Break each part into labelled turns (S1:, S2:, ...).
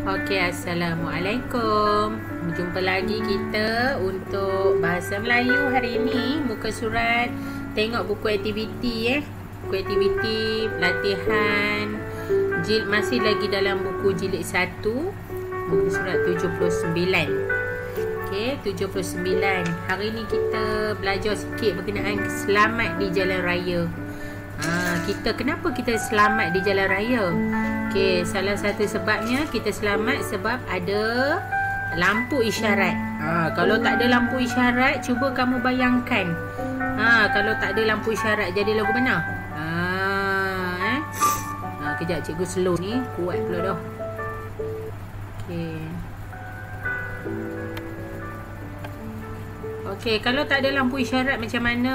S1: Okey, Assalamualaikum. Berjumpa lagi kita untuk bahasa Melayu hari ini. Muka surat, tengok buku aktiviti Buku aktiviti, latihan. Masih lagi dalam buku jilid 1, buku surat 79. Okey, 79. Hari ni kita belajar sikit berkenaan selamat di jalan raya. Kenapa kita selamat di jalan raya? Okey, salah satu sebabnya kita selamat sebab ada lampu isyarat. Kalau tak ada lampu isyarat, cuba kamu bayangkan. Kalau tak ada lampu isyarat, jadi lagu mana? Kejap, cikgu slow ni, kuat pula dah. Okey, kalau tak ada lampu isyarat macam mana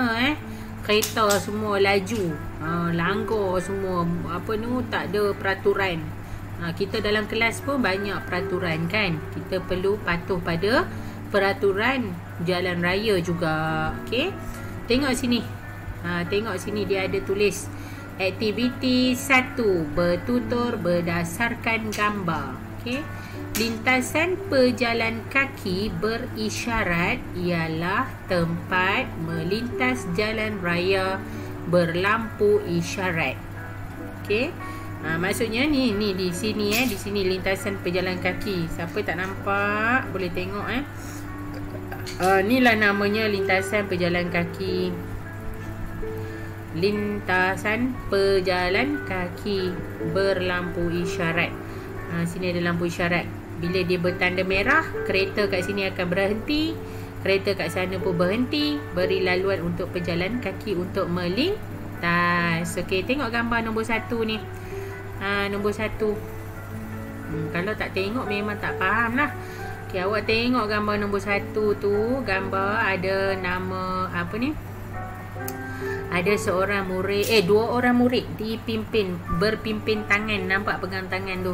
S1: kereta semua laju, langgar semua, tak ada peraturan. Kita dalam kelas pun banyak peraturan kan. Kita perlu patuh pada peraturan jalan raya juga. Okey, tengok sini. Tengok sini, dia ada tulis aktiviti 1, bertutur berdasarkan gambar. Okey, lintasan pejalan kaki berisyarat ialah tempat melintas jalan raya berlampu isyarat. Okey. Maksudnya ni di sini di sini lintasan pejalan kaki. Siapa tak nampak boleh tengok inilah namanya lintasan pejalan kaki. Lintasan pejalan kaki berlampu isyarat. Sini ada lampu isyarat. Bila dia bertanda merah, kereta kat sini akan berhenti, kereta kat sana pun berhenti, beri laluan untuk pejalan kaki untuk melintas. Okey, tengok gambar nombor 1 ni. Nombor 1. Kalau tak tengok memang tak faham lah. Okey, awak tengok gambar nombor 1 tu, gambar ada nama ada seorang murid, dua orang murid berpimpin tangan, nampak pegang tangan tu.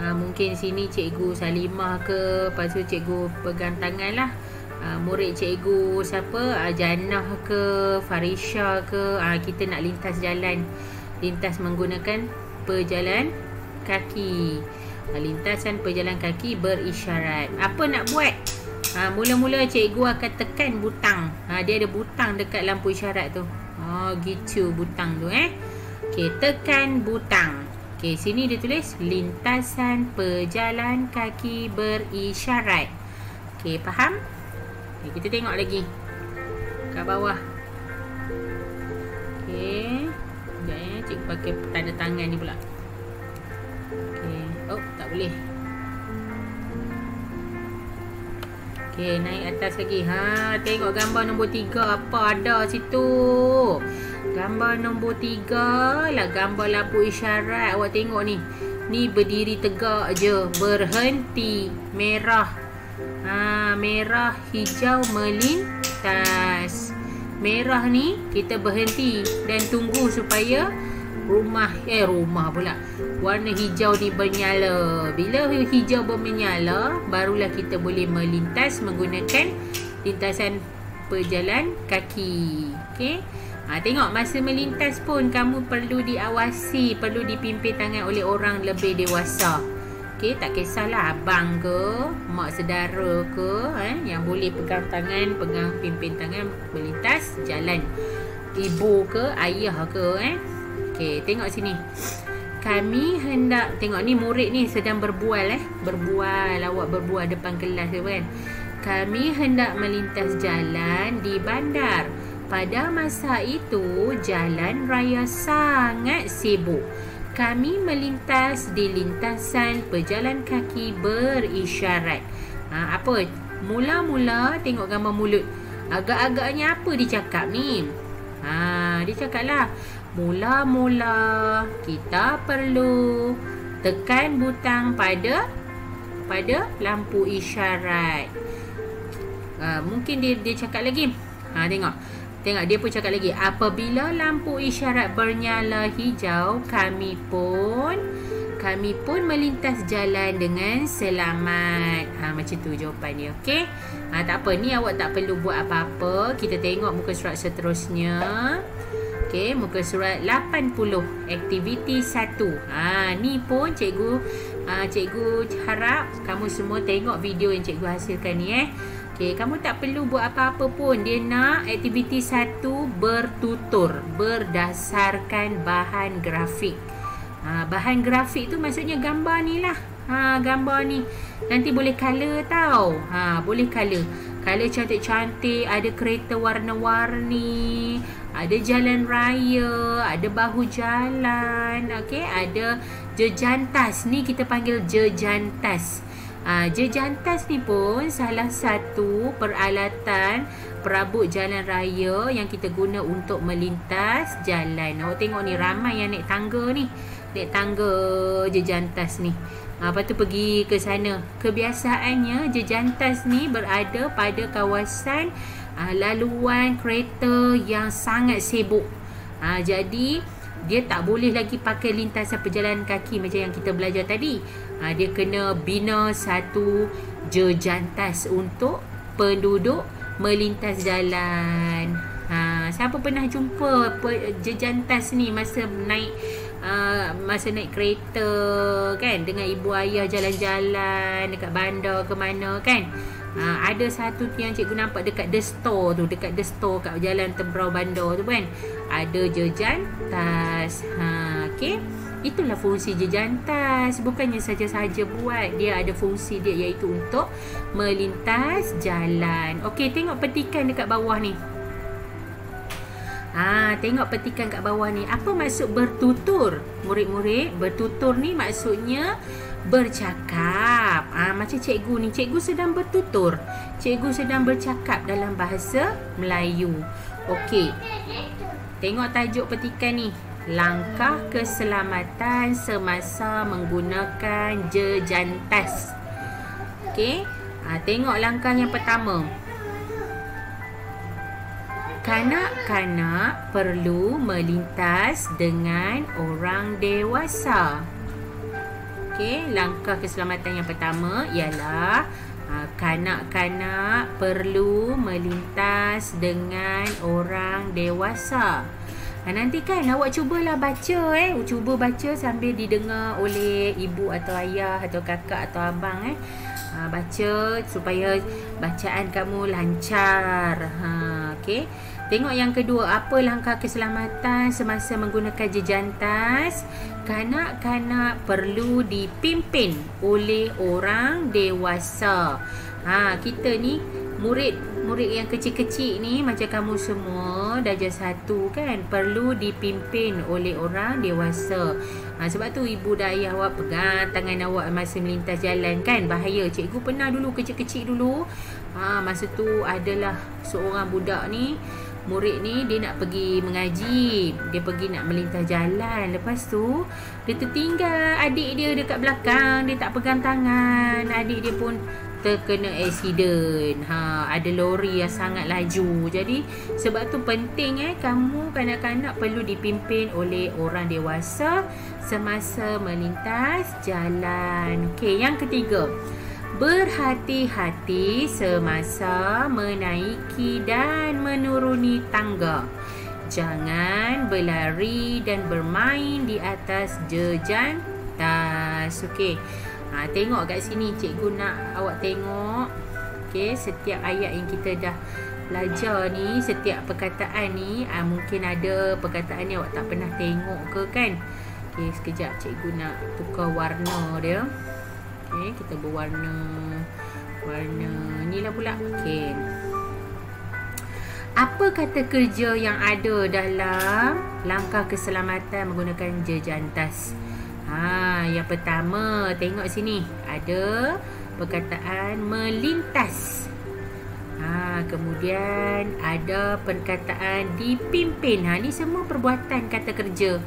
S1: Mungkin sini cikgu Salimah ke, lepas tu cikgu pegang tangan lah. Murid cikgu siapa, Jannah ke, Farisha ke. Kita nak lintas jalan, lintas menggunakan pejalan kaki. Lintasan pejalan kaki berisyarat. Apa nak buat? Mula-mula cikgu akan tekan butang. Dia ada butang dekat lampu isyarat tu. Gitu butang tu Okey, tekan butang. Okey, sini dia tulis lintasan pejalan kaki berisyarat. Okey, faham? Okay, kita tengok lagi kat bawah. Okey, sekejap cikgu pakai tanda tangan ni pula. Okey, tak boleh. Okey, naik atas lagi. Tengok gambar nombor 3, apa ada situ? Gambar nombor 3 lah gambar lampu isyarat. Awak tengok ni. Ni berdiri tegak je, berhenti, merah. Merah, hijau melintas. Merah ni kita berhenti dan tunggu supaya rumah pula, warna hijau ni bernyala. Bila hijau menyala, barulah kita boleh melintas menggunakan lintasan pejalan kaki. Okey. Tengok masa melintas pun kamu perlu diawasi, perlu dipimpin tangan oleh orang lebih dewasa. Okey, tak kisahlah abang ke, mak saudara ke, yang boleh pegang tangan, pimpin tangan melintas jalan. Ibu ke, ayah ke, Okey, tengok sini. Kami hendak, tengok ni murid ni sedang berbual awak berbual depan kelas ke kan. Kami hendak melintas jalan di bandar. Pada masa itu jalan raya sangat sibuk. Kami melintas di lintasan pejalan kaki berisyarat. Apa? Mula-mula tengok gambar mulut. Agak-agaknya apa dia cakap ni? Dia cakaplah, mula-mula kita perlu tekan butang pada lampu isyarat. Mungkin dia cakap lagi. Tengok dia pun cakap lagi, apabila lampu isyarat bernyala hijau, kami pun melintas jalan dengan selamat. Macam tu jawapan dia. Okey. Tak apa, ni awak tak perlu buat apa-apa. Kita tengok muka surat seterusnya. Okey, muka surat 80, aktiviti 1. Ni pun cikgu harap kamu semua tengok video yang cikgu hasilkan ni Okey, kamu tak perlu buat apa-apa pun. Dia nak aktiviti 1 bertutur berdasarkan bahan grafik. Bahan grafik tu maksudnya gambar ni lah. Gambar ni nanti boleh color tau. Boleh color cantik-cantik, ada kereta warna-warni, ada jalan raya, ada bahu jalan, okey, ada jejantas. Ni kita panggil jejantas. Jejantas ni pun salah satu peralatan perabot jalan raya yang kita guna untuk melintas jalan. Awak tengok ni, ramai yang naik tangga ni. Naik tangga jejantas ni. Lepas tu pergi ke sana. Kebiasaannya jejantas ni berada pada kawasan laluan kereta yang sangat sibuk. Jadi dia tak boleh lagi pakai lintasan perjalanan kaki macam yang kita belajar tadi. Dia kena bina satu jejantas untuk penduduk melintas jalan. Siapa pernah jumpa jejantas ni masa naik kereta kan, dengan ibu ayah jalan-jalan dekat bandar ke mana kan. Ada satu yang cikgu nampak dekat The Store tu, dekat The Store kat jalan Tembrau Bandar tu kan, ada jejantas. Okey, itulah fungsi jejantas. Bukannya saja-saja buat, dia ada fungsi dia, iaitu untuk melintas jalan. Okey, tengok petikan dekat bawah ni. Tengok petikan kat bawah ni. Apa maksud bertutur? Murid-murid, bertutur ni maksudnya bercakap. Macam cikgu ni, cikgu sedang bertutur. Cikgu sedang bercakap dalam bahasa Melayu. Okey, tengok tajuk petikan ni. Langkah keselamatan semasa menggunakan jejantas. Okey, tengok langkah yang pertama. Kanak-kanak perlu melintas dengan orang dewasa. Okey, langkah keselamatan yang pertama ialah kanak-kanak perlu melintas dengan orang dewasa. Nanti kan awak cubalah baca cuba baca sambil didengar oleh ibu atau ayah atau kakak atau abang baca supaya bacaan kamu lancar. Okey. Tengok yang kedua, apa langkah keselamatan semasa menggunakan jejantas? Kanak-kanak perlu dipimpin oleh orang dewasa. Kita ni murid yang kecil-kecil ni macam kamu semua darjah 1 kan, perlu dipimpin oleh orang dewasa. Sebab tu ibu dan ayah awak pegang tangan awak masa melintas jalan kan. Bahaya. Cikgu pernah dulu kecil-kecil dulu. Masa tu adalah seorang budak ni, murid ni, dia nak pergi mengaji. Dia pergi nak melintas jalan. Lepas tu dia tertinggal adik dia dekat belakang. Dia tak pegang tangan. Adik dia pun terkena accident. Ada lori yang sangat laju. Jadi sebab tu penting kamu kanak-kanak perlu dipimpin oleh orang dewasa semasa melintas jalan. Okey, yang ketiga, berhati-hati semasa menaiki dan menuruni tangga. Jangan berlari dan bermain di atas jejantas. Okey. Tengok kat sini, cikgu nak awak tengok. Okey, setiap ayat yang kita dah belajar ni, setiap perkataan ni, mungkin ada perkataan ni awak tak pernah tengok ke kan. Okey, sekejap cikgu nak tukar warna dia. Okey, kita berwarna inilah pula. Okey. Apa kata kerja yang ada dalam langkah keselamatan menggunakan jejantas? Yang pertama, tengok sini. Ada perkataan melintas. Kemudian ada perkataan dipimpin. Ni semua perbuatan kata kerja.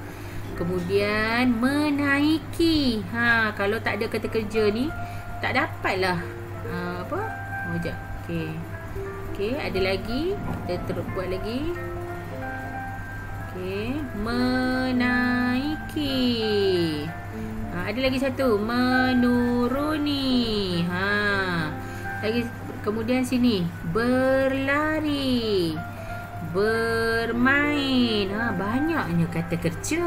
S1: Kemudian menaiki. Kalau tak ada kata kerja ni, tak dapatlah. Sekejap. Okey, ada lagi. Kita terus buat lagi. Okey, menaiki. Ada lagi satu, menuruni. Lagi, kemudian sini, berlari. bermain. Banyaknya kata kerja.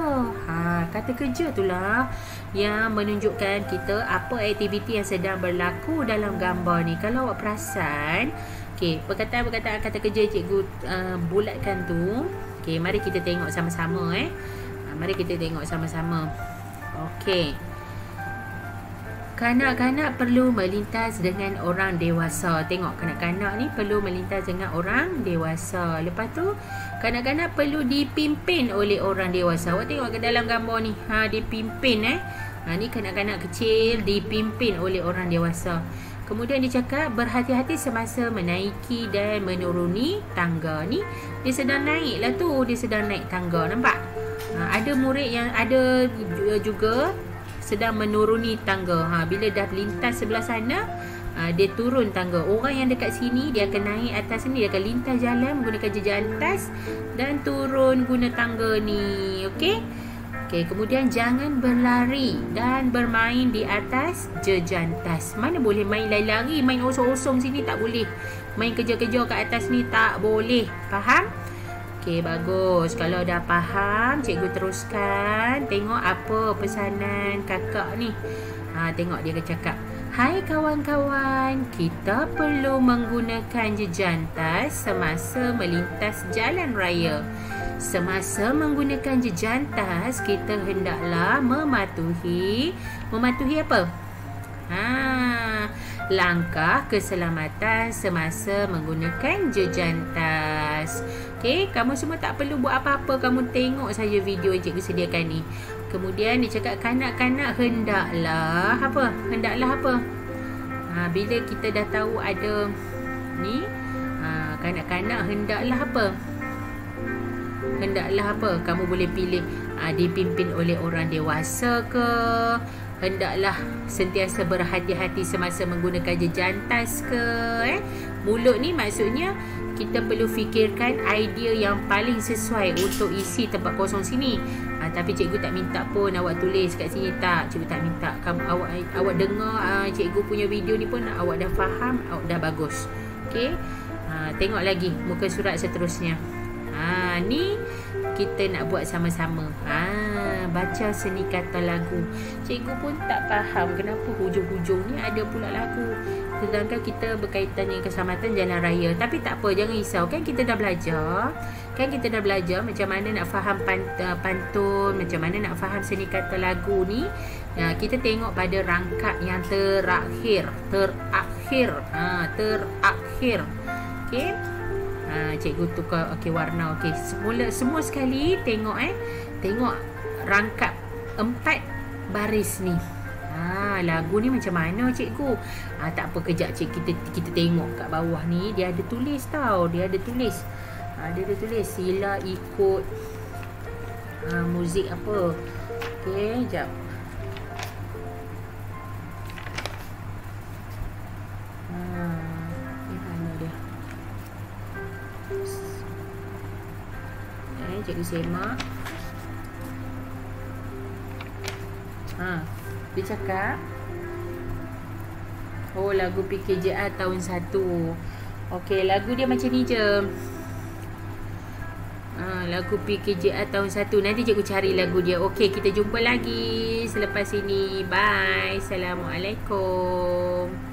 S1: Kata kerja itulah yang menunjukkan kita apa aktiviti yang sedang berlaku dalam gambar ni. Kalau awak perasan, okey, perkataan-perkataan kata kerja cikgu bulatkan tu. Okey, mari kita tengok sama-sama mari kita tengok sama-sama. Okey. Kanak-kanak perlu melintas dengan orang dewasa. Tengok, kanak-kanak ni perlu melintas dengan orang dewasa. Lepas tu, kanak-kanak perlu dipimpin oleh orang dewasa. Awak tengok ke dalam gambar ni. Dipimpin ni kanak-kanak kecil dipimpin oleh orang dewasa. Kemudian dia cakap berhati-hati semasa menaiki dan menuruni tangga. Ni dia sedang naik lah tu. Dia sedang naik tangga. Nampak? Ada murid yang ada juga sedang menuruni tangga. Bila dah lintas sebelah sana, dia turun tangga. Orang yang dekat sini dia akan naik atas ni, dia akan lintas jalan menggunakan jejantas dan turun guna tangga ni. Okey. Kemudian jangan berlari dan bermain di atas jejantas. Mana boleh main lari-lari, main osong-osong sini tak boleh. Main kejar-kejar kat atas ni tak boleh. Faham? Okey, bagus. Kalau dah faham, cikgu teruskan. Tengok apa pesanan kakak ni. Tengok dia cakap. Hai kawan-kawan, kita perlu menggunakan jejantas semasa melintas jalan raya. Semasa menggunakan jejantas, kita hendaklah mematuhi apa? Langkah keselamatan semasa menggunakan jejantas. Okey, kamu semua tak perlu buat apa-apa, kamu tengok saja video yang cikgu sediakan ni. Kemudian dia cakap kanak-kanak hendaklah apa? Bila kita dah tahu ada ni, kanak-kanak hendaklah apa? Kamu boleh pilih dipimpin oleh orang dewasa ke? Hendaklah sentiasa berhati-hati semasa menggunakan jejantas ke? Mulut ni maksudnya kita perlu fikirkan idea yang paling sesuai untuk isi tempat kosong sini. Tapi cikgu tak minta pun awak tulis kat sini, tak. Cikgu tak minta. Awak dengar cikgu punya video ni pun awak dah faham, awak dah bagus. Okey. Tengok lagi muka surat seterusnya. Ni kita nak buat sama-sama. Baca seni kata lagu. Cikgu pun tak faham kenapa hujung-hujung ni ada pula lagu. Sedangkan kita berkaitan dengan keselamatan jalan raya. Tapi tak apa, jangan risau. Kan kita dah belajar macam mana nak faham pantun, macam mana nak faham seni kata lagu ni. Kita tengok pada rangkap yang terakhir. Terakhir. Okey. Cikgu tukar warna. Okey, semua sekali tengok tengok rangkap 4 baris ni. Lagu ni macam mana cikgu? Tak apa, kejap kita tengok kat bawah ni dia ada tulis tau. Dia ada tulis sila ikut muzik apa. Okey, jap. Mana dia? Cikgu semak. Dia cakap lagu PKJR tahun 1. Okey, lagu dia macam ni je. Lagu PKJR tahun 1. Nanti cikgu cari lagu dia. Okey, kita jumpa lagi selepas ini. Bye. Assalamualaikum.